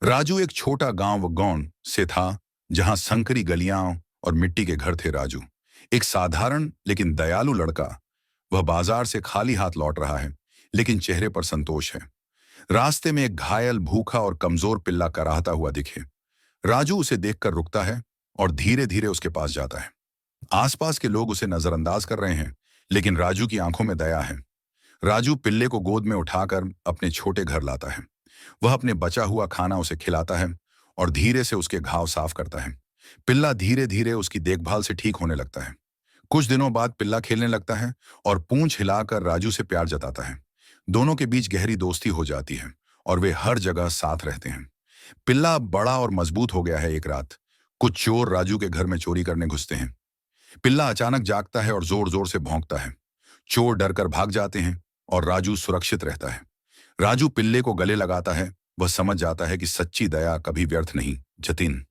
राजू एक छोटा गांव गौंड से था, जहां संकरी गलियां और मिट्टी के घर थे। राजू एक साधारण लेकिन दयालु लड़का। वह बाजार से खाली हाथ लौट रहा है, लेकिन चेहरे पर संतोष है। रास्ते में एक घायल, भूखा और कमजोर पिल्ला कराहता हुआ दिखे। राजू उसे देखकर रुकता है और धीरे धीरे उसके पास जाता है। आसपास के लोग उसे नजरअंदाज कर रहे हैं, लेकिन राजू की आंखों में दया है। राजू पिल्ले को गोद में उठाकर अपने छोटे घर लाता है। वह अपने बचा हुआ खाना उसे खिलाता है और धीरे से उसके घाव साफ करता है। पिल्ला धीरे धीरे उसकी देखभाल से ठीक होने लगता है। कुछ दिनों बाद पिल्ला खेलने लगता है और पूंछ हिलाकर राजू से प्यार जताता है। दोनों के बीच गहरी दोस्ती हो जाती है और वे हर जगह साथ रहते हैं। पिल्ला अब बड़ा और मजबूत हो गया है। एक रात कुछ चोर राजू के घर में चोरी करने घुसते हैं। पिल्ला अचानक जागता है और जोर जोर से भौंकता है। चोर डरकर भाग जाते हैं और राजू सुरक्षित रहता है। राजू पिल्ले को गले लगाता है। वह समझ जाता है कि सच्ची दया कभी व्यर्थ नहीं। जतिन।